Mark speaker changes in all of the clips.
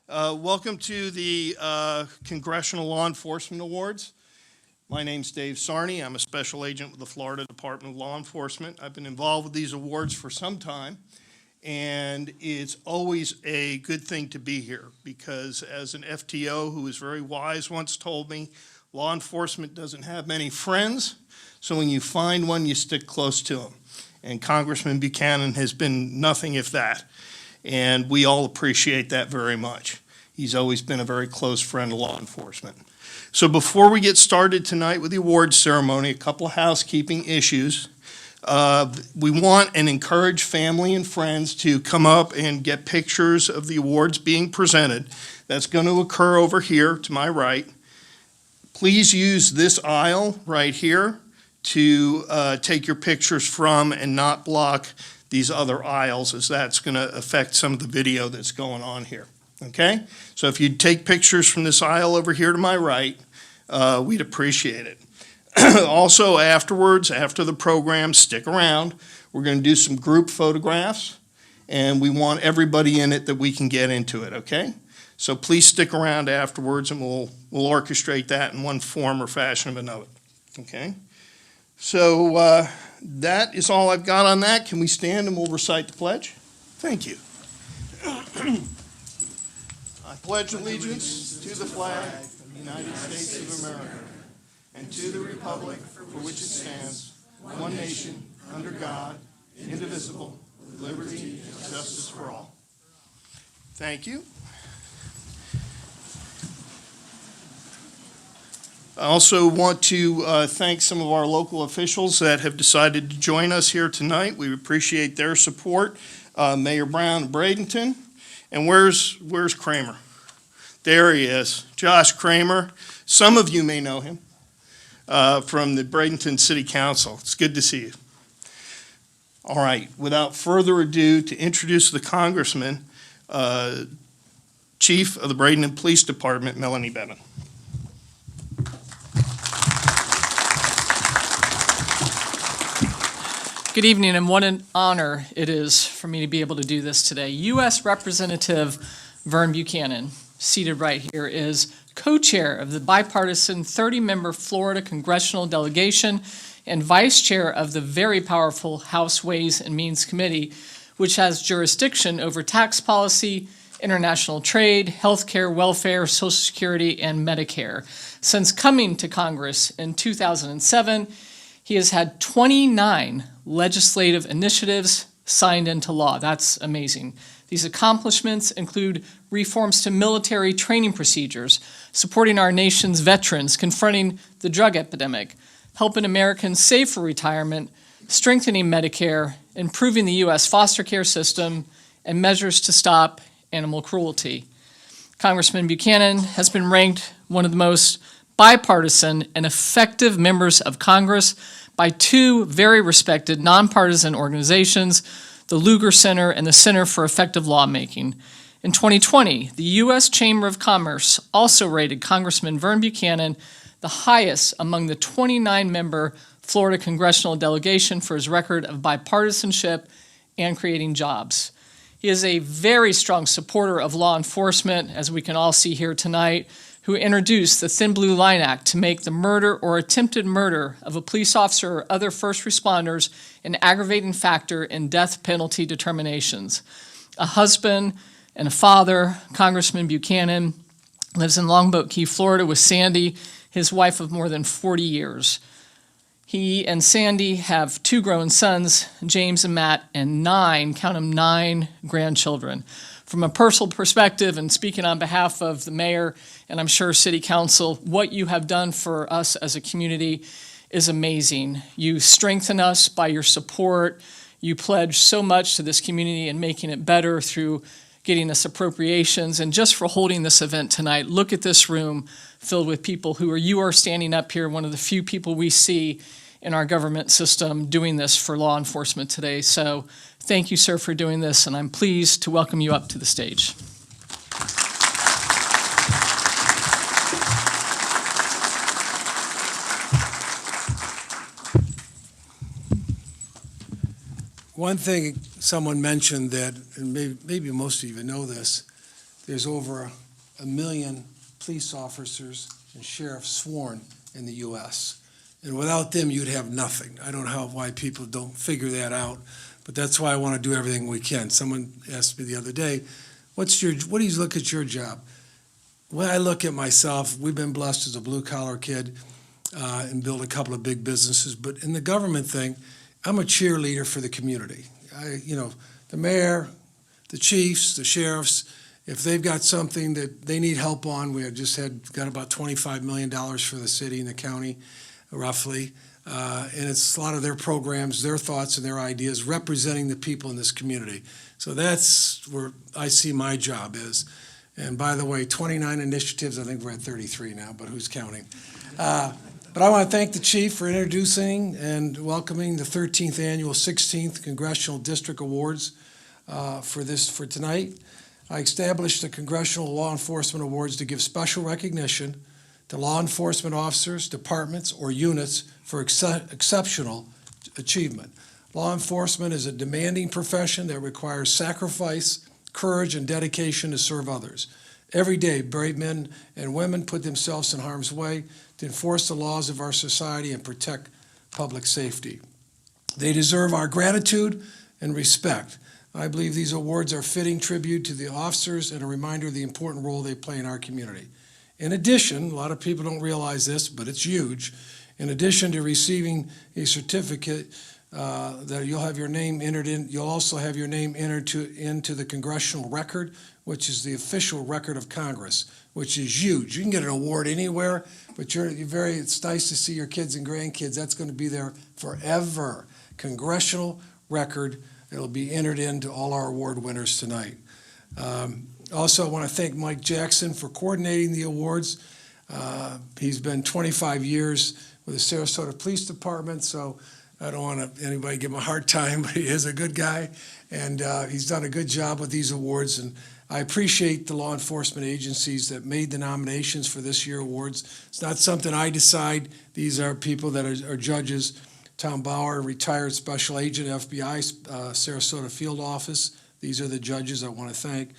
Speaker 1: Welcome to the Congressional Law Enforcement Awards. My name's Dave Sarney. I'm a special agent with the Florida Department of Law Enforcement. I've been involved with these awards for some time, and it's always a good thing to be here because as an FTO who was very wise once told me, law enforcement doesn't have many friends, so when you find one, you stick close to them. And Congressman Buchanan has been nothing if that. And we all appreciate that very much. He's always been a very close friend of law enforcement. So before we get started tonight with the awards ceremony, a couple of housekeeping issues. We want and encourage family and friends to come up and get pictures of the awards being presented. That's going to occur over here to my right. Please use this aisle right here to take your pictures from and not block these other aisles, as that's going to affect some of the video that's going on here. Okay? So if you'd take pictures from this aisle over here to my right, we'd appreciate it. Also, afterwards, after the program, stick around. We're going to do some group photographs, and we want everybody in it that we can get into it, okay? So please stick around afterwards, and we'll orchestrate that in one form or fashion or another, okay? So that is all I've got on that. Can we stand and we'll recite the pledge? Thank you. I pledge allegiance to the flag of the United States of America and to the republic for which it stands, one nation, under God, indivisible, with liberty and justice for all. Thank you. I also want to thank some of our local officials that have decided to join us here tonight. We appreciate their support. Mayor Brown of Bradenton. And where's Kramer? There he is, Josh Kramer. Some of you may know him from the Bradenton City Council. It's good to see you. All right, without further ado, to introduce the Congressman, Chief of the Bradenton Police Department, Melanie Bevan.
Speaker 2: Good evening, and what an honor it is for me to be able to do this today. U.S. Representative Vern Buchanan, seated right here, is co-chair of the bipartisan 30-member Florida Congressional Delegation and vice chair of the very powerful House Ways and Means Committee, which has jurisdiction over tax policy, international trade, healthcare, welfare, Social Security, and Medicare. Since coming to Congress in 2007, he has had 29 legislative initiatives signed into law. That's amazing. These accomplishments include reforms to military training procedures, supporting our nation's veterans, confronting the drug epidemic, helping Americans save for retirement, strengthening Medicare, improving the U.S. foster care system, and measures to stop animal cruelty. Congressman Buchanan has been ranked one of the most bipartisan and effective members of Congress by two very respected nonpartisan organizations, the Lugar Center and the Center for Effective Lawmaking. In 2020, the U.S. Chamber of Commerce also rated Congressman Vern Buchanan the highest among the 29-member Florida Congressional Delegation for his record of bipartisanship and creating jobs. He is a very strong supporter of law enforcement, as we can all see here tonight, who introduced the Thin Blue Line Act to make the murder or attempted murder of a police officer or other first responders an aggravating factor in death penalty determinations. A husband and a father, Congressman Buchanan lives in Longboat Key, Florida with Sandy, his wife of more than 40 years. He and Sandy have two grown sons, James and Matt, and count them, 9 grandchildren. From a personal perspective, and speaking on behalf of the mayor and I'm sure city council, what you have done for us as a community is amazing. You strengthen us by your support. You pledge so much to this community and making it better through getting us appropriations. And just for holding this event tonight, look at this room filled with people you are standing up here, one of the few people we see in our government system doing this for law enforcement today. So thank you, sir, for doing this, and I'm pleased to welcome you up to the stage.
Speaker 3: One thing someone mentioned that, and maybe most of you know this, there's over a million police officers and sheriffs sworn in the U.S. And without them, you'd have nothing. I don't know why people don't figure that out, but that's why I want to do everything we can. Someone asked me the other day, what do you look at your job? When I look at myself, we've been blessed as a blue-collar kid and built a couple of big businesses, but in the government thing, I'm a cheerleader for the community. The mayor, the chiefs, the sheriffs, if they've got something that they need help on, we got about $25 million for the city and the county, roughly. And it's a lot of their programs, their thoughts and their ideas representing the people in this community. So that's where I see my job is. And by the way, 29 initiatives, I think we're at 33 now, but who's counting? But I want to thank the chief for introducing and welcoming the 13th annual 16th Congressional District Awards for tonight. I established the Congressional Law Enforcement Awards to give special recognition to law enforcement officers, departments, or units for exceptional achievement. Law enforcement is a demanding profession that requires sacrifice, courage, and dedication to serve others. Every day, brave men and women put themselves in harm's way to enforce the laws of our society and protect public safety. They deserve our gratitude and respect. I believe these awards are fitting tribute to the officers and a reminder of the important role they play in our community. In addition, a lot of people don't realize this, but it's huge. In addition to receiving a certificate that you'll have your name entered in, you'll also have your name entered into the Congressional record, which is the official record of Congress, which is huge. You can get an award anywhere, but it's nice to see your kids and grandkids. That's going to be there forever. Congressional record. It'll be entered into all our award winners tonight. Also, I want to thank Mike Jackson for coordinating the awards. He's been 25 years with the Sarasota Police Department, so I don't want anybody to give him a hard time, but he is a good guy, and he's done a good job with these awards. And I appreciate the law enforcement agencies that made the nominations for this year's awards. It's not something I decide. These are people that are judges. Tom Bauer, retired special agent, FBI, Sarasota Field Office. These are the judges I want to thank.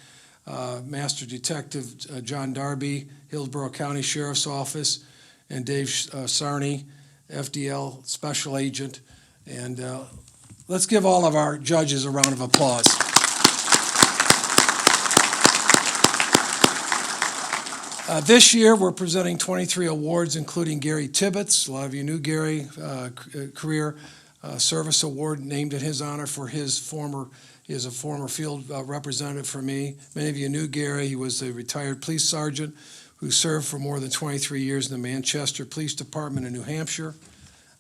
Speaker 3: Master Detective John Darby, Hillsborough County Sheriff's Office, and Dave Sarney, FDL Special Agent. And let's give all of our judges a round of applause. This year, we're presenting 23 awards, including Gary Tibbetts. A lot of you knew Gary, Career Service Award named in his honor for he is a former field representative for me. Many of you knew Gary. He was a retired police sergeant who served for more than 23 years in the Manchester Police Department in New Hampshire,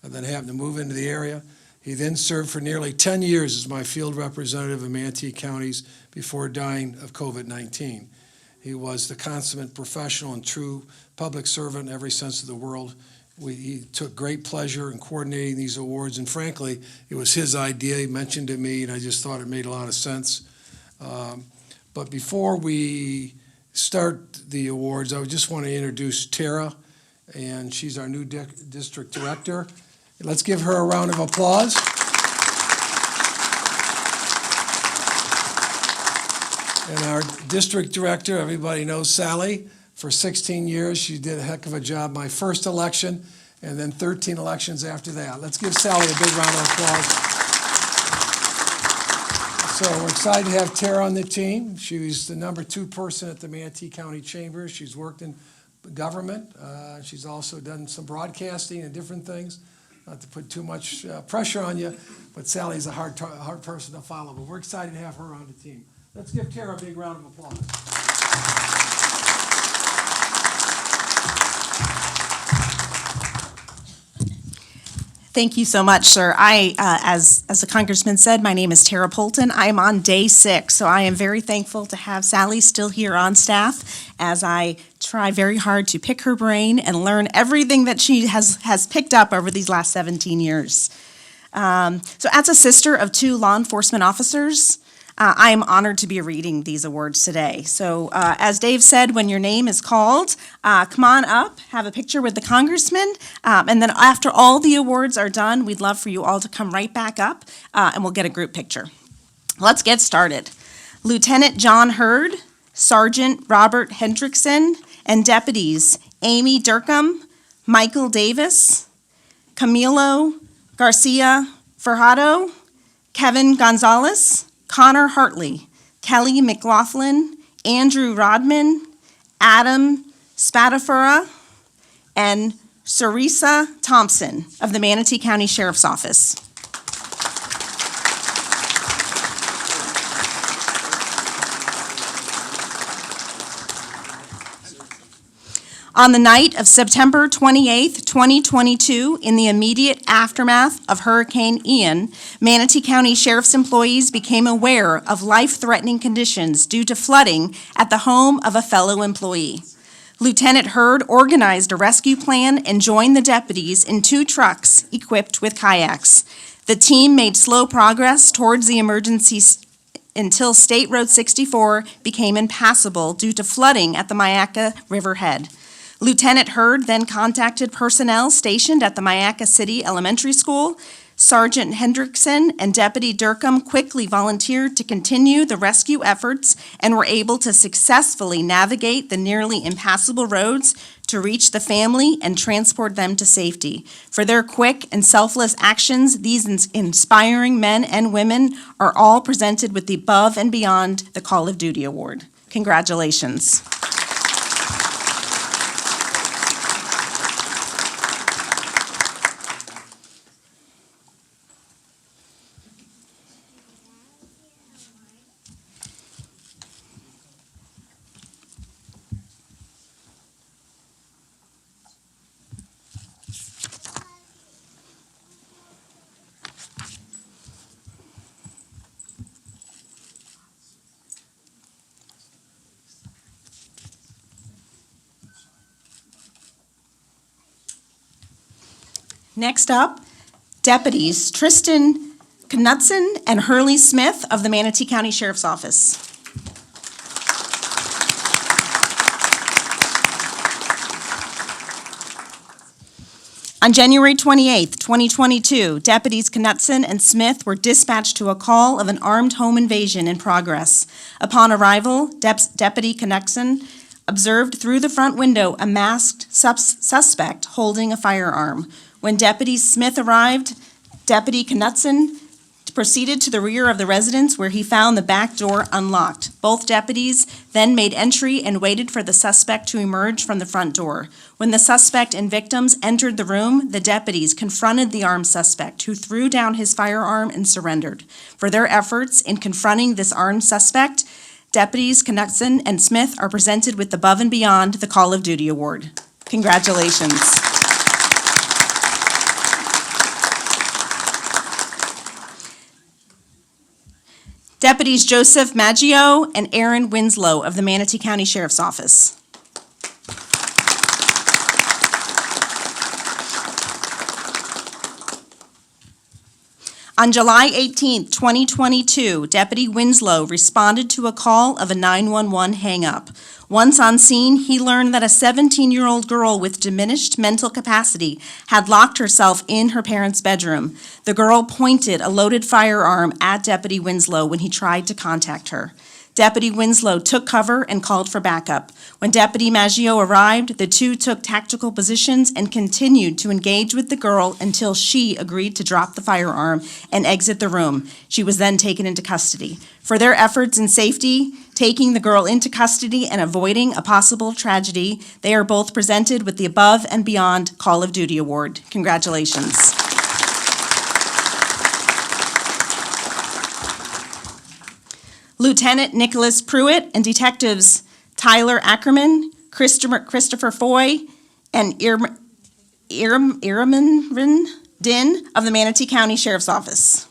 Speaker 3: and then happened to move into the area. He then served for nearly 10 years as my field representative in Manatee counties before dying of COVID-19. He was the consummate professional and true public servant in every sense of the word. He took great pleasure in coordinating these awards, and frankly, it was his idea. He mentioned to me, and I just thought it made a lot of sense. But before we start the awards, I just want to introduce Tara, and she's our new district director. Let's give her a round of applause. And our district director, everybody knows Sally. For 16 years, she did a heck of a job. My first election, and then 13 elections after that. Let's give Sally a big round of applause. So we're excited to have Tara on the team. She was the number 2 person at the Manatee County Chamber. She's worked in government. She's also done some broadcasting and different things. Not to put too much pressure on you, but Sally's a hard person to follow. But we're excited to have her on the team. Let's give Tara a big round of applause.
Speaker 4: Thank you so much, sir. As the congressman said, my name is Tara Polton. I am on day 6, so I am very thankful to have Sally still here on staff as I try very hard to pick her brain and learn everything that she has picked up over these last 17 years. So as a sister of 2 law enforcement officers, I am honored to be reading these awards today. So as Dave said, when your name is called, come on up, have a picture with the congressman, and then after all the awards are done, we'd love for you all to come right back up, and we'll get a group picture. Let's get started. Lieutenant John Hurd, Sergeant Robert Hendrickson, and deputies Amy Durkham, Michael Davis, Camilo Garcia Ferrado, Kevin Gonzalez, Connor Hartley, Kelly McLaughlin, Andrew Rodman, Adam Spadafura, and Sarisa Thompson of the Manatee County Sheriff's Office. On the night of September 28, 2022, in the immediate aftermath of Hurricane Ian, Manatee County Sheriff's employees became aware of life-threatening conditions due to flooding at the home of a fellow employee. Lieutenant Hurd organized a rescue plan and joined the deputies in 2 trucks equipped with kayaks. The team made slow progress towards the emergency until State Road 64 became impassable due to flooding at the Myakka River head. Lieutenant Hurd then contacted personnel stationed at the Myakka City Elementary School. Sergeant Hendrickson and Deputy Durkham quickly volunteered to continue the rescue efforts and were able to successfully navigate the nearly impassable roads to reach the family and transport them to safety. For their quick and selfless actions, these inspiring men and women are all presented with the Above and Beyond the Call of Duty Award. Congratulations. Next up, deputies Tristan Knudsen and Hurley Smith of the Manatee County Sheriff's Office. On January 28, 2022, deputies Knudsen and Smith were dispatched to a call of an armed home invasion in progress. Upon arrival, Deputy Knudsen observed through the front window a masked suspect holding a firearm. When Deputy Smith arrived, Deputy Knudsen proceeded to the rear of the residence where he found the back door unlocked. Both deputies then made entry and waited for the suspect to emerge from the front door. When the suspect and victims entered the room, the deputies confronted the armed suspect, who threw down his firearm and surrendered. For their efforts in confronting this armed suspect, Deputies Knudsen and Smith are presented with the Above and Beyond the Call of Duty Award. Congratulations. Deputies Joseph Maggio and Aaron Winslow of the Manatee County Sheriff's Office. On July 18, 2022, Deputy Winslow responded to a call of a 911 hang-up. Once on scene, he learned that a 17-year-old girl with diminished mental capacity had locked herself in her parents' bedroom. The girl pointed a loaded firearm at Deputy Winslow when he tried to contact her. Deputy Winslow took cover and called for backup. When Deputy Maggio arrived, the two took tactical positions and continued to engage with the girl until she agreed to drop the firearm and exit the room. She was then taken into custody. For their efforts in safety, taking the girl into custody and avoiding a possible tragedy, they are both presented with the Above and Beyond Call of Duty Award. Congratulations. Lieutenant Nicholas Pruitt and Detectives Tyler Ackerman, Christopher Foy, and Iraman Din of the Manatee County Sheriff's Office.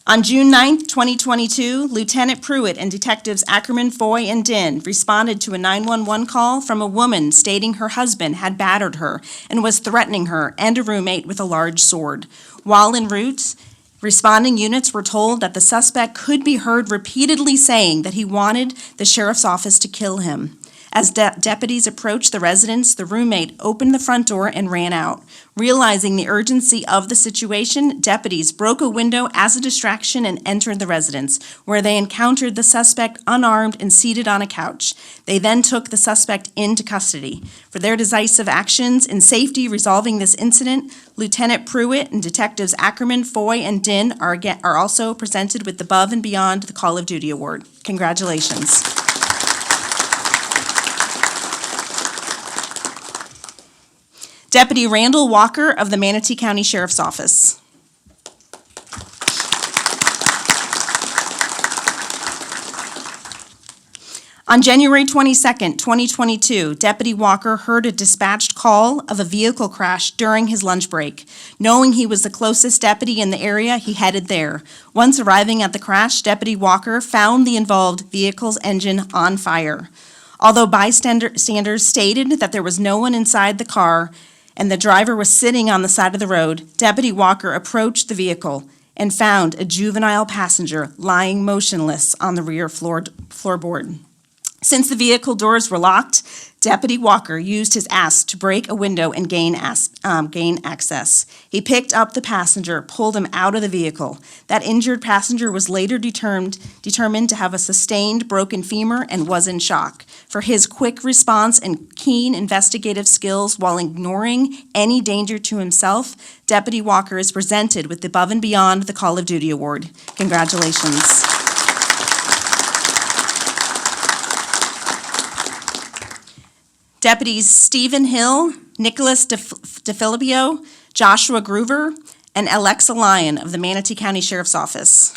Speaker 4: On June 9, 2022, Lieutenant Pruitt and Detectives Ackerman, Foy, and Din responded to a 911 call from a woman stating her husband had battered her and was threatening her and a roommate with a large sword. While en route, responding units were told that the suspect could be heard repeatedly saying that he wanted the sheriff's office to kill him. As deputies approached the residence, the roommate opened the front door and ran out. Realizing the urgency of the situation, deputies broke a window as a distraction and entered the residence, where they encountered the suspect unarmed and seated on a couch. They then took the suspect into custody. For their decisive actions in safety resolving this incident, Lieutenant Pruitt and Detectives Ackerman, Foy, and Din are also presented with the Above and Beyond the Call of Duty Award. Congratulations. Deputy Randall Walker of the Manatee County Sheriff's Office. On January 22nd, 2022, Deputy Walker heard a dispatched call of a vehicle crash during his lunch break. Knowing he was the closest deputy in the area, he headed there. Once arriving at the crash, Deputy Walker found the involved vehicle's engine on fire. Although bystanders stated that there was no one inside the car and the driver was sitting on the side of the road, Deputy Walker approached the vehicle and found a juvenile passenger lying motionless on the rear floorboard. Since the vehicle doors were locked, Deputy Walker used his axe to break a window and gain access. He picked up the passenger, pulled him out of the vehicle. That injured passenger was later determined to have a sustained broken femur and was in shock. For his quick response and keen investigative skills while ignoring any danger to himself, Deputy Walker is presented with the Above and Beyond the Call of Duty Award. Congratulations. Deputies Stephen Hill, Nicholas DeFilippo, Joshua Groover, and Alexa Lyon of the Manatee County Sheriff's Office.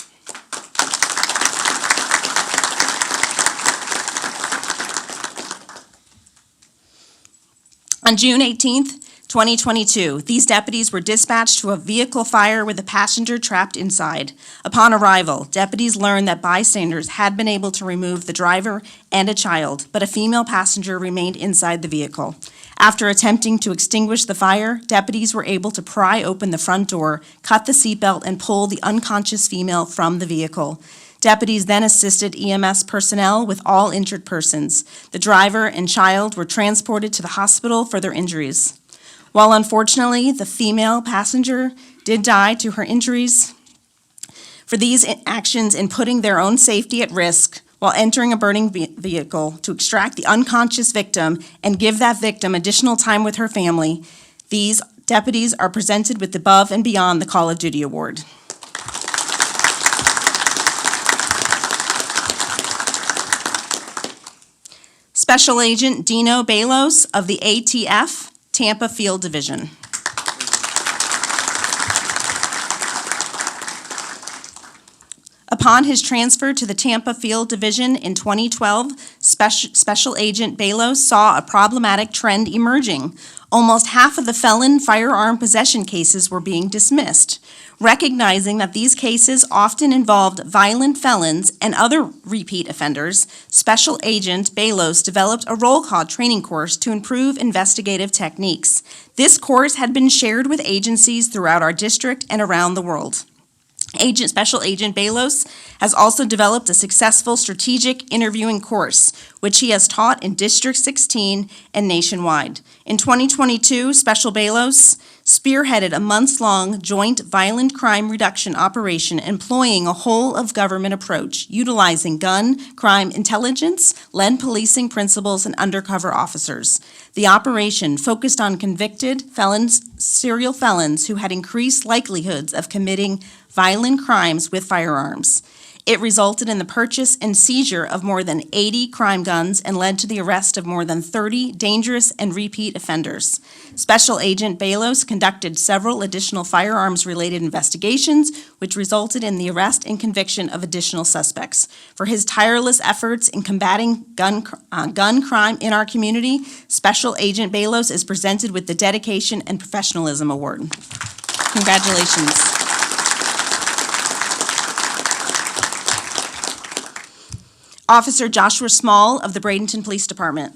Speaker 4: On June 18th, 2022, these deputies were dispatched to a vehicle fire with a passenger trapped inside. Upon arrival, deputies learned that bystanders had been able to remove the driver and a child, but a female passenger remained inside the vehicle. After attempting to extinguish the fire, deputies were able to pry open the front door, cut the seatbelt, and pull the unconscious female from the vehicle. Deputies then assisted EMS personnel with all injured persons. The driver and child were transported to the hospital for their injuries. While unfortunately, the female passenger did die to her injuries, for these actions in putting their own safety at risk while entering a burning vehicle to extract the unconscious victim and give that victim additional time with her family, these deputies are presented with the Above and Beyond the Call of Duty Award. Special Agent Dino Balos of the ATF, Tampa Field Division. Upon his transfer to the Tampa Field Division in 2012, Special Agent Balos saw a problematic trend emerging. Almost half of the felon firearm possession cases were being dismissed. Recognizing that these cases often involved violent felons and other repeat offenders, Special Agent Balos developed a roll call training course to improve investigative techniques. This course had been shared with agencies throughout our district and around the world. Special Agent Balos has also developed a successful strategic interviewing course, which he has taught in District 16 and nationwide. In 2022, Special Balos spearheaded a months-long joint violent crime reduction operation employing a whole-of-government approach, utilizing gun crime intelligence, lead policing principles, and undercover officers. The operation focused on convicted felons, serial felons who had increased likelihoods of committing violent crimes with firearms. It resulted in the purchase and seizure of more than 80 crime guns and led to the arrest of more than 30 dangerous and repeat offenders. Special Agent Balos conducted several additional firearms-related investigations, which resulted in the arrest and conviction of additional suspects. For his tireless efforts in combating gun crime in our community, Special Agent Balos is presented with the Dedication and Professionalism Award. Congratulations. Officer Joshua Small of the Bradenton Police Department.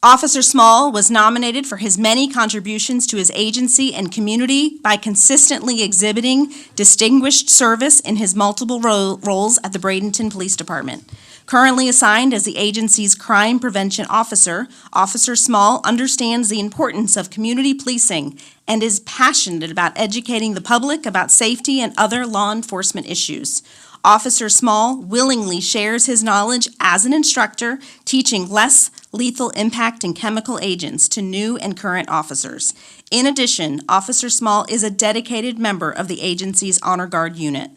Speaker 4: Officer Small was nominated for his many contributions to his agency and community by consistently exhibiting distinguished service in his multiple roles at the Bradenton Police Department. Currently assigned as the agency's crime prevention officer, Officer Small understands the importance of community policing and is passionate about educating the public about safety and other law enforcement issues. Officer Small willingly shares his knowledge as an instructor, teaching less lethal impact and chemical agents to new and current officers. In addition, Officer Small is a dedicated member of the agency's Honor Guard unit.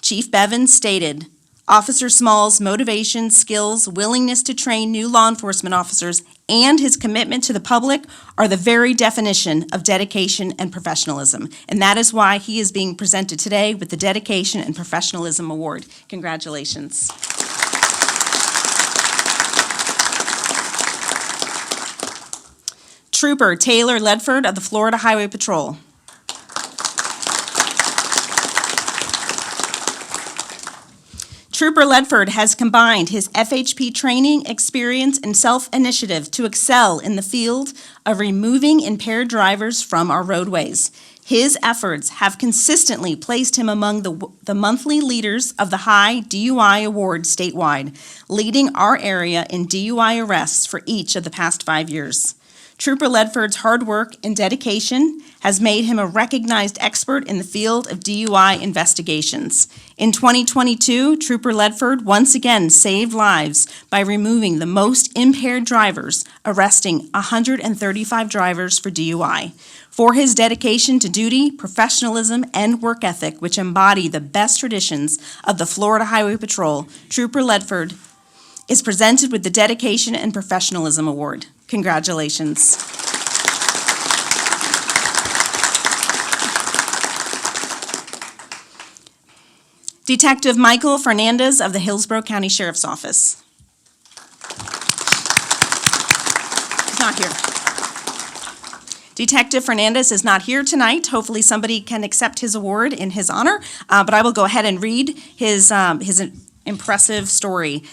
Speaker 4: Chief Bevins stated, Officer Small's motivation, skills, willingness to train new law enforcement officers, and his commitment to the public are the very definition of dedication and professionalism. And that is why he is being presented today with the Dedication and Professionalism Award. Congratulations. Trooper Taylor Ledford of the Florida Highway Patrol. Trooper Ledford has combined his FHP training, experience, and self-initiative to excel in the field of removing impaired drivers from our roadways. His efforts have consistently placed him among the monthly leaders of the High DUI Award statewide, leading our area in DUI arrests for each of the past 5 years. Trooper Ledford's hard work and dedication has made him a recognized expert in the field of DUI investigations. In 2022, Trooper Ledford once again saved lives by removing the most impaired drivers, arresting 135 drivers for DUI. For his dedication to duty, professionalism, and work ethic, which embody the best traditions of the Florida Highway Patrol, Trooper Ledford is presented with the Dedication and Professionalism Award. Congratulations. Detective Michael Fernandez of the Hillsborough County Sheriff's Office. He's not here. Detective Fernandez is not here tonight. Hopefully somebody can accept his award in his honor, but I will go ahead and read his impressive story.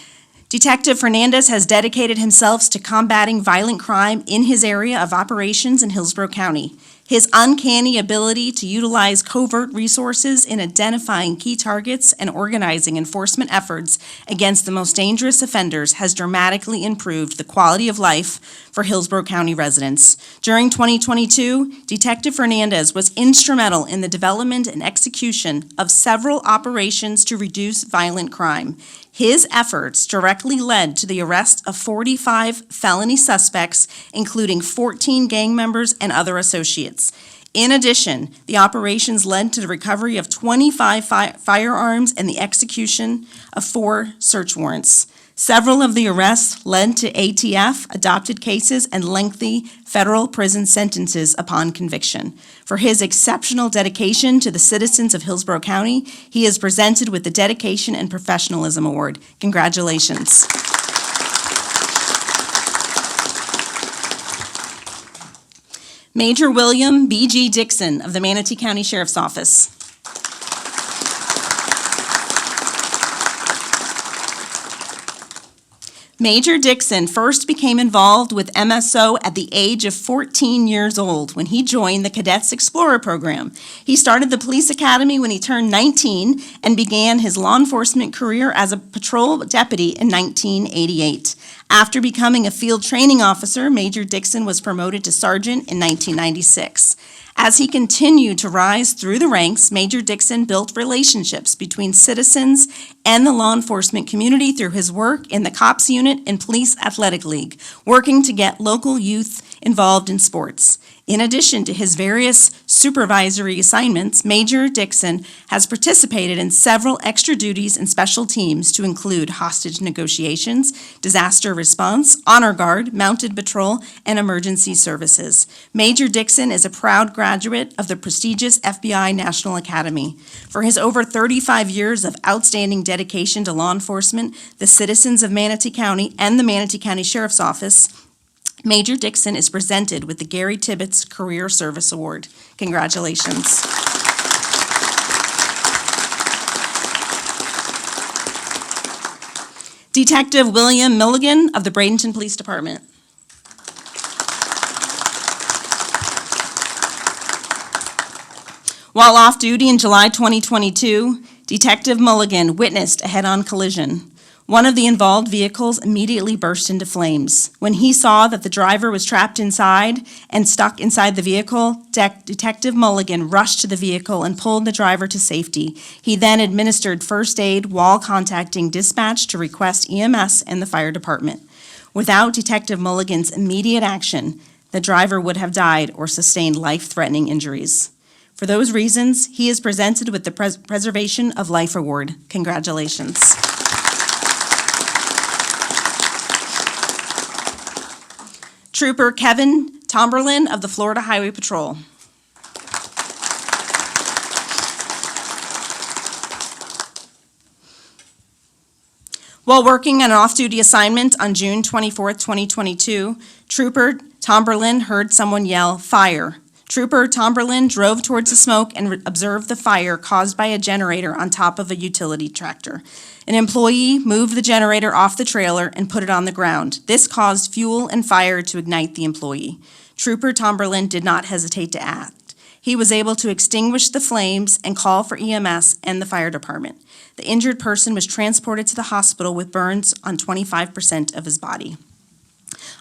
Speaker 4: Detective Fernandez has dedicated himself to combating violent crime in his area of operations in Hillsborough County. His uncanny ability to utilize covert resources in identifying key targets and organizing enforcement efforts against the most dangerous offenders has dramatically improved the quality of life for Hillsborough County residents. During 2022, Detective Fernandez was instrumental in the development and execution of several operations to reduce violent crime. His efforts directly led to the arrest of 45 felony suspects, including 14 gang members and other associates. In addition, the operations led to the recovery of 25 firearms and the execution of 4 search warrants. Several of the arrests led to ATF adopted cases and lengthy federal prison sentences upon conviction. For his exceptional dedication to the citizens of Hillsborough County, he is presented with the Dedication and Professionalism Award. Congratulations. Major William B.G. Dixon of the Manatee County Sheriff's Office. Major Dixon first became involved with MSO at the age of 14 years old when he joined the Cadets Explorer program. He started the police academy when he turned 19 and began his law enforcement career as a patrol deputy in 1988. After becoming a field training officer, Major Dixon was promoted to sergeant in 1996. As he continued to rise through the ranks, Major Dixon built relationships between citizens and the law enforcement community through his work in the COPS unit and Police Athletic League, working to get local youth involved in sports. In addition to his various supervisory assignments, Major Dixon has participated in several extra duties and special teams to include hostage negotiations, disaster response, honor guard, mounted patrol, and emergency services. Major Dixon is a proud graduate of the prestigious FBI National Academy. For his over 35 years of outstanding dedication to law enforcement, the citizens of Manatee County, and the Manatee County Sheriff's Office, Major Dixon is presented with the Gary Tibbetts Career Service Award. Congratulations. Detective William Milligan of the Bradenton Police Department. While off duty in July 2022, Detective Mulligan witnessed a head-on collision. One of the involved vehicles immediately burst into flames. When he saw that the driver was trapped inside and stuck inside the vehicle, Detective Mulligan rushed to the vehicle and pulled the driver to safety. He then administered first aid while contacting dispatch to request EMS and the fire department. Without Detective Mulligan's immediate action, the driver would have died or sustained life-threatening injuries. For those reasons, he is presented with the Preservation of Life Award. Congratulations. Trooper Kevin Tomberlin of the Florida Highway Patrol. While working an off-duty assignment on June 24, 2022, Trooper Tomberlin heard someone yell, "Fire." Trooper Tomberlin drove towards the smoke and observed the fire caused by a generator on top of a utility tractor. An employee moved the generator off the trailer and put it on the ground. This caused fuel and fire to ignite the employee. Trooper Tomberlin did not hesitate to act. He was able to extinguish the flames and call for EMS and the fire department. The injured person was transported to the hospital with burns on 25% of his body.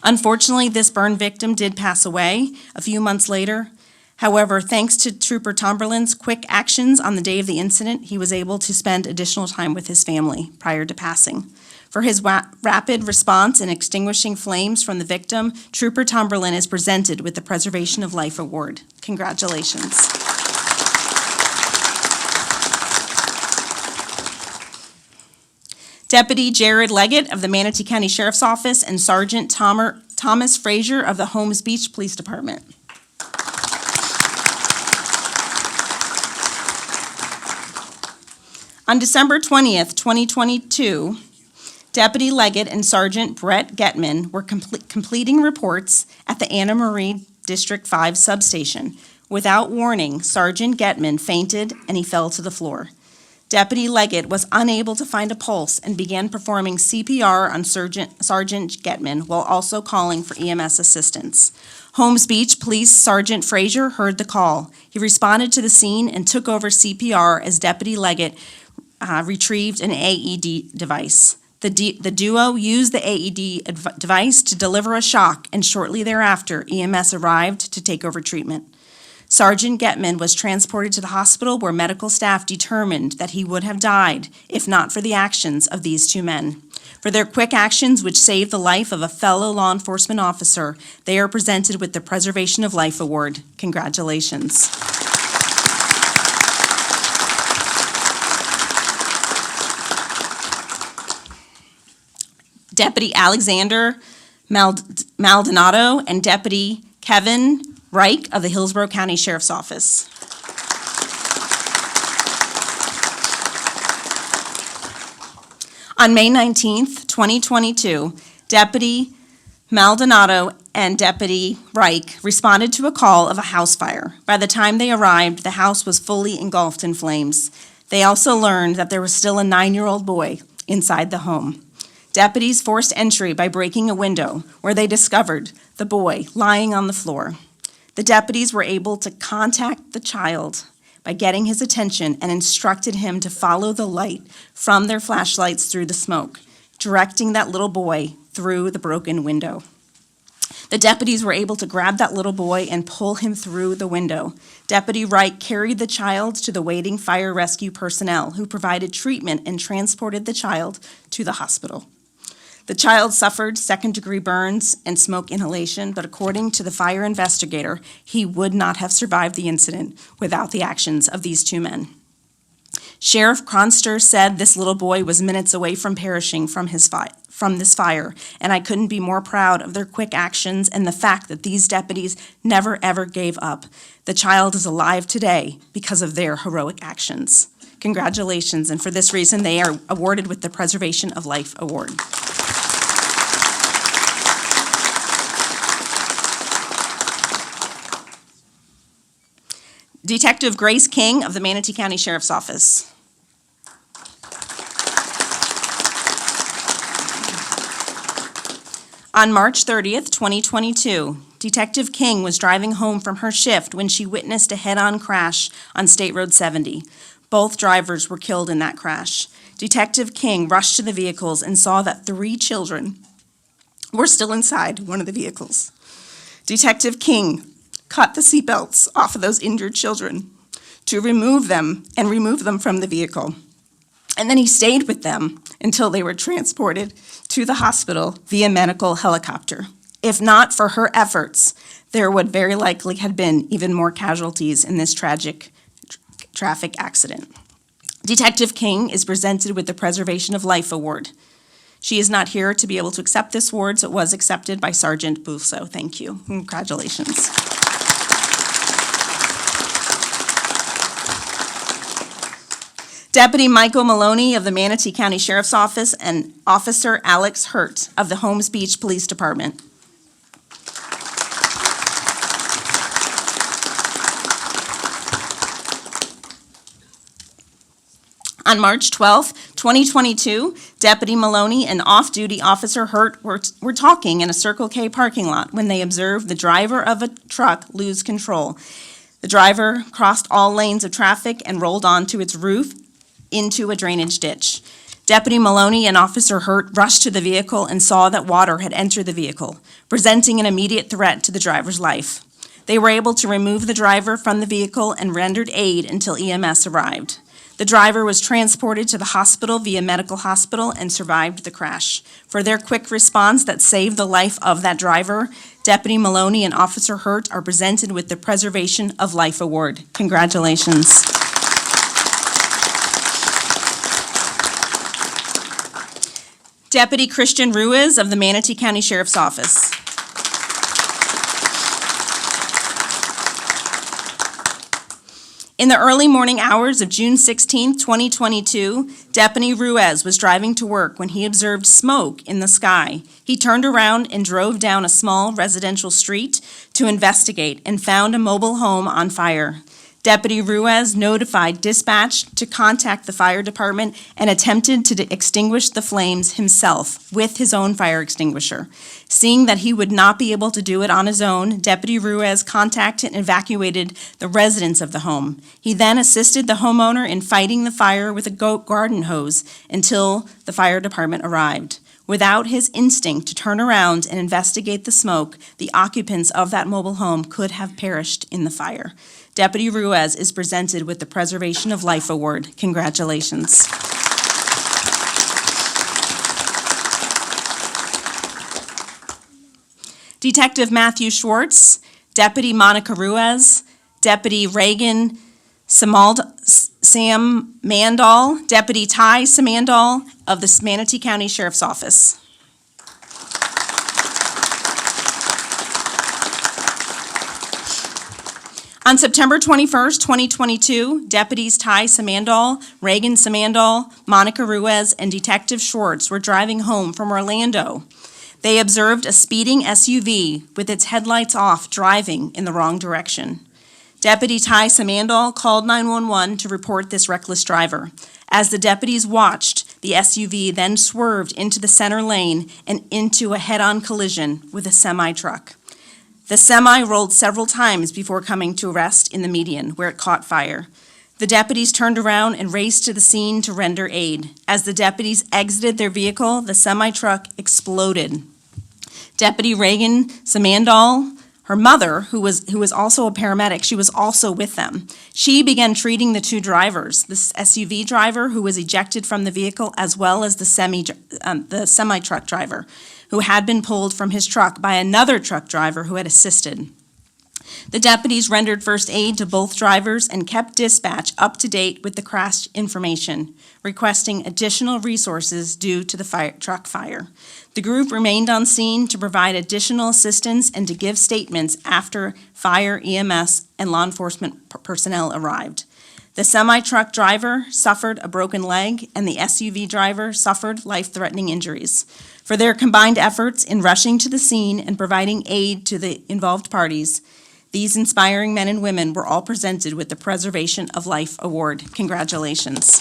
Speaker 4: Unfortunately, this burn victim did pass away a few months later. However, thanks to Trooper Tomberlin's quick actions on the day of the incident, he was able to spend additional time with his family prior to passing. For his rapid response in extinguishing flames from the victim, Trooper Tomberlin is presented with the Preservation of Life Award. Congratulations. Deputy Jared Leggett of the Manatee County Sheriff's Office and Sergeant Thomas Frazier of the Holmes Beach Police Department. On December 20th, 2022, Deputy Leggett and Sergeant Brett Getman were completing reports at the Anna Marie District 5 substation. Without warning, Sergeant Getman fainted and he fell to the floor. Deputy Leggett was unable to find a pulse and began performing CPR on Sergeant Getman while also calling for EMS assistance. Holmes Beach Police Sergeant Frazier heard the call. He responded to the scene and took over CPR as Deputy Leggett retrieved an AED device. The duo used the AED device to deliver a shock, and shortly thereafter, EMS arrived to take over treatment. Sergeant Getman was transported to the hospital where medical staff determined that he would have died if not for the actions of these two men. For their quick actions which saved the life of a fellow law enforcement officer, they are presented with the Preservation of Life Award. Congratulations. Deputy Alexander Maldonado and Deputy Kevin Reich of the Hillsborough County Sheriff's Office. On May 19th, 2022, Deputy Maldonado and Deputy Reich responded to a call of a house fire. By the time they arrived, the house was fully engulfed in flames. They also learned that there was still a 9-year-old boy inside the home. Deputies forced entry by breaking a window, where they discovered the boy lying on the floor. The deputies were able to contact the child by getting his attention and instructed him to follow the light from their flashlights through the smoke, directing that little boy through the broken window. The deputies were able to grab that little boy and pull him through the window. Deputy Wright carried the child to the waiting fire rescue personnel, who provided treatment and transported the child to the hospital. The child suffered second-degree burns and smoke inhalation, but according to the fire investigator, he would not have survived the incident without the actions of these two men. Sheriff Cronster said this little boy was minutes away from perishing from this fire, and I couldn't be more proud of their quick actions and the fact that these deputies never ever gave up. The child is alive today because of their heroic actions. Congratulations, and for this reason, they are awarded with the Preservation of Life Award. Detective Grace King of the Manatee County Sheriff's Office. On March 30th, 2022, Detective King was driving home from her shift when she witnessed a head-on crash on State Road 70. Both drivers were killed in that crash. Detective King rushed to the vehicles and saw that 3 children were still inside one of the vehicles. Detective King cut the seatbelts off of those injured children to remove them from the vehicle. And then he stayed with them until they were transported to the hospital via medical helicopter. If not for her efforts, there would very likely have been even more casualties in this tragic traffic accident. Detective King is presented with the Preservation of Life Award. She is not here to be able to accept this award, so it was accepted by Sergeant Busso. Thank you. Congratulations. Deputy Michael Maloney of the Manatee County Sheriff's Office and Officer Alex Hurt of the Holmes Beach Police Department. On March 12, 2022, Deputy Maloney and off-duty Officer Hurt were talking in a Circle K parking lot when they observed the driver of a truck lose control. The driver crossed all lanes of traffic and rolled onto its roof into a drainage ditch. Deputy Maloney and Officer Hurt rushed to the vehicle and saw that water had entered the vehicle, presenting an immediate threat to the driver's life. They were able to remove the driver from the vehicle and rendered aid until EMS arrived. The driver was transported to the hospital via medical hospital and survived the crash. For their quick response that saved the life of that driver, Deputy Maloney and Officer Hurt are presented with the Preservation of Life Award. Congratulations. Deputy Christian Ruiz of the Manatee County Sheriff's Office. In the early morning hours of June 16, 2022, Deputy Ruiz was driving to work when he observed smoke in the sky. He turned around and drove down a small residential street to investigate and found a mobile home on fire. Deputy Ruiz notified dispatch to contact the fire department and attempted to extinguish the flames himself with his own fire extinguisher. Seeing that he would not be able to do it on his own, Deputy Ruiz contacted and evacuated the residents of the home. He then assisted the homeowner in fighting the fire with a garden hose until the fire department arrived. Without his instinct to turn around and investigate the smoke, the occupants of that mobile home could have perished in the fire. Deputy Ruiz is presented with the Preservation of Life Award. Congratulations. Detective Matthew Schwartz, Deputy Monica Ruiz, Deputy Reagan Sam Mandal, Deputy Ty Samandal of the Manatee County Sheriff's Office. On September 21st, 2022, Deputies Ty Samandal, Reagan Samandal, Monica Ruiz, and Detective Schwartz were driving home from Orlando. They observed a speeding SUV with its headlights off driving in the wrong direction. Deputy Ty Samandal called 911 to report this reckless driver. As the deputies watched, the SUV then swerved into the center lane and into a head-on collision with a semi-truck. The semi rolled several times before coming to a rest in the median, where it caught fire. The deputies turned around and raced to the scene to render aid. As the deputies exited their vehicle, the semi-truck exploded. Deputy Reagan Samandal, her mother, who was also a paramedic, she was also with them. She began treating the two drivers, the SUV driver who was ejected from the vehicle, as well as the semi-truck driver, who had been pulled from his truck by another truck driver who had assisted. The deputies rendered first aid to both drivers and kept dispatch up to date with the crash information, requesting additional resources due to the truck fire. The group remained on scene to provide additional assistance and to give statements after fire, EMS, and law enforcement personnel arrived. The semi-truck driver suffered a broken leg, and the SUV driver suffered life-threatening injuries. For their combined efforts in rushing to the scene and providing aid to the involved parties, these inspiring men and women were all presented with the Preservation of Life Award. Congratulations.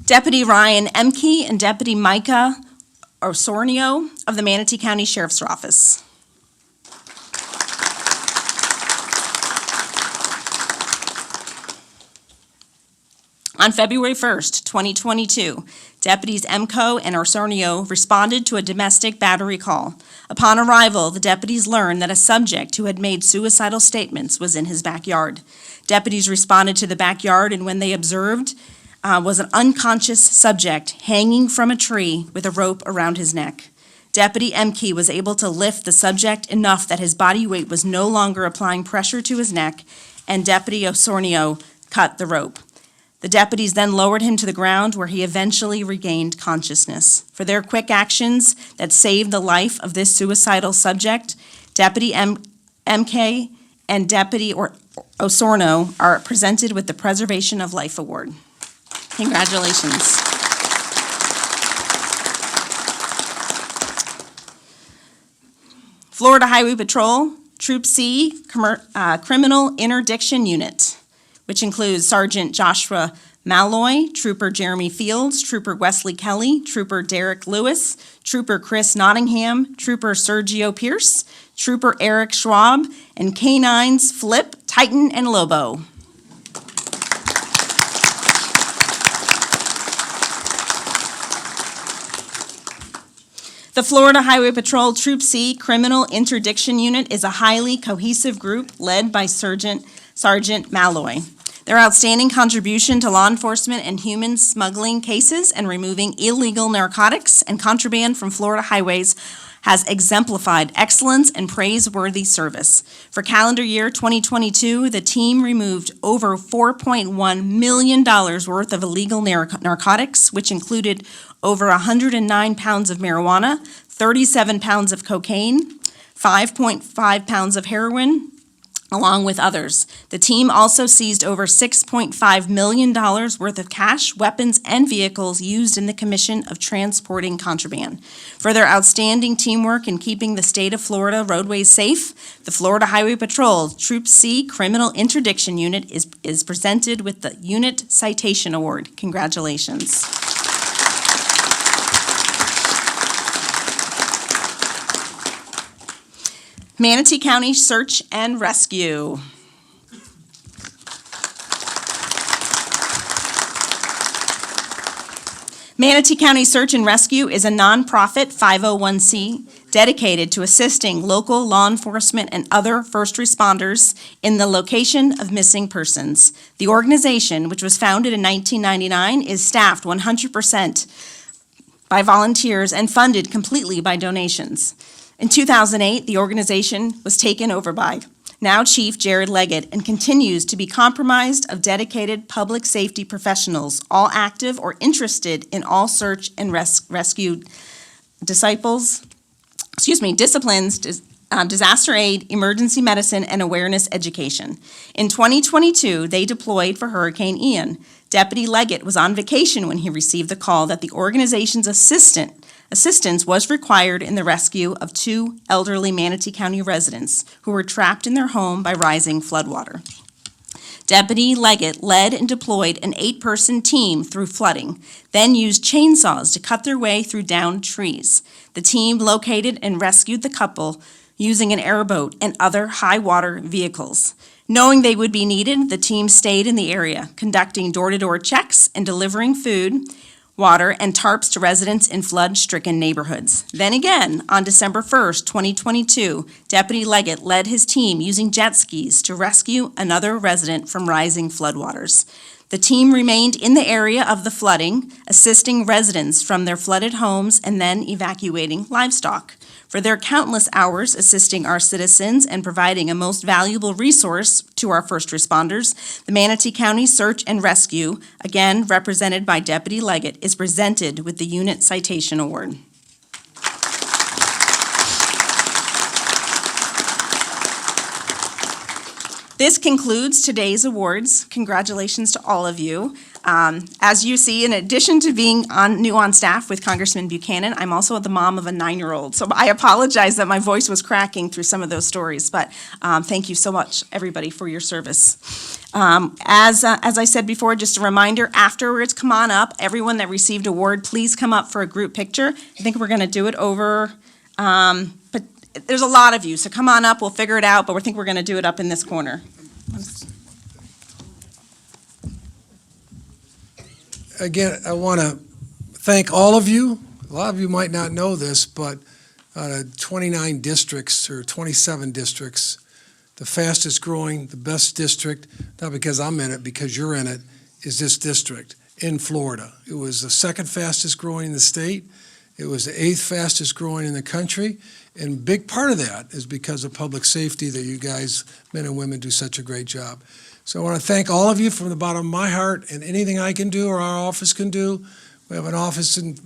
Speaker 4: Deputy Ryan Emke and Deputy Micah Osornio of the Manatee County Sheriff's Office. On February 1st, 2022, Deputies Emco and Osornio responded to a domestic battery call. Upon arrival, the deputies learned that a subject who had made suicidal statements was in his backyard. Deputies responded to the backyard, and when they observed was an unconscious subject hanging from a tree with a rope around his neck. Deputy Emke was able to lift the subject enough that his body weight was no longer applying pressure to his neck, and Deputy Osornio cut the rope. The deputies then lowered him to the ground, where he eventually regained consciousness. For their quick actions that saved the life of this suicidal subject, Deputy MK and Deputy Osorno are presented with the Preservation of Life Award. Congratulations. Florida Highway Patrol, Troop C, Criminal Interdiction Unit, which includes Sergeant Joshua Malloy, Trooper Jeremy Fields, Trooper Wesley Kelly, Trooper Derek Lewis, Trooper Chris Nottingham, Trooper Sergio Pierce, Trooper Eric Schwab, and Canines Flip, Titan, and Lobo. The Florida Highway Patrol Troop C Criminal Interdiction Unit is a highly cohesive group led by Sergeant Malloy. Their outstanding contribution to law enforcement and human smuggling cases and removing illegal narcotics and contraband from Florida highways has exemplified excellence and praiseworthy service. For calendar year 2022, the team removed over $4.1 million worth of illegal narcotics, which included over 109 pounds of marijuana, 37 pounds of cocaine, 5.5 pounds of heroin, along with others. The team also seized over $6.5 million worth of cash, weapons, and vehicles used in the commission of transporting contraband. For their outstanding teamwork in keeping the state of Florida roadways safe, the Florida Highway Patrol Troop C Criminal Interdiction Unit is presented with the Unit Citation Award. Congratulations. Manatee County Search and Rescue. Manatee County Search and Rescue is a nonprofit 501c dedicated to assisting local law enforcement and other first responders in the location of missing persons. The organization, which was founded in 1999, is staffed 100% by volunteers and funded completely by donations. In 2008, the organization was taken over by now Chief Jared Leggett and continues to be comprised of dedicated public safety professionals, all active or interested in all search and rescue disciplines, disaster aid, emergency medicine, and awareness education. In 2022, they deployed for Hurricane Ian. Deputy Leggett was on vacation when he received the call that the organization's assistance was required in the rescue of two elderly Manatee County residents who were trapped in their home by rising floodwater. Deputy Leggett led and deployed an 8-person team through flooding, then used chainsaws to cut their way through downed trees. The team located and rescued the couple using an airboat and other high-water vehicles. Knowing they would be needed, the team stayed in the area, conducting door-to-door checks and delivering food, water, and tarps to residents in flood-stricken neighborhoods. Then again, on December 1st, 2022, Deputy Leggett led his team using jet skis to rescue another resident from rising floodwaters. The team remained in the area of the flooding, assisting residents from their flooded homes and then evacuating livestock. For their countless hours assisting our citizens and providing a most valuable resource to our first responders, the Manatee County Search and Rescue, again represented by Deputy Leggett, is presented with the Unit Citation Award. This concludes today's awards. Congratulations to all of you. As you see, in addition to being new on staff with Congressman Buchanan, I'm also the mom of a 9-year-old. So I apologize that my voice was cracking through some of those stories, but thank you so much, everybody, for your service. As I said before, just a reminder, afterwards, come on up. Everyone that received award, please come up for a group picture. I think we're going to do it over, but there's a lot of you, so come on up, we'll figure it out, but we think we're going to do it up in this corner.
Speaker 3: Again, I want to thank all of you. A lot of you might not know this, but 29 districts or 27 districts, the fastest growing, the best district, not because I'm in it, because you're in it, is this district in Florida. It was the second fastest growing in the state. It was the 8th fastest growing in the country. And a big part of that is because of public safety that you guys, men and women, do such a great job. So I want to thank all of you from the bottom of my heart, and anything I can do or our office can do. We have an office in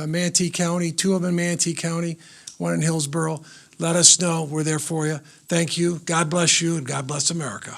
Speaker 3: Manatee County, 2 of them in Manatee County, 1 in Hillsborough. Let us know. We're there for you. Thank you. God bless you, and God bless America.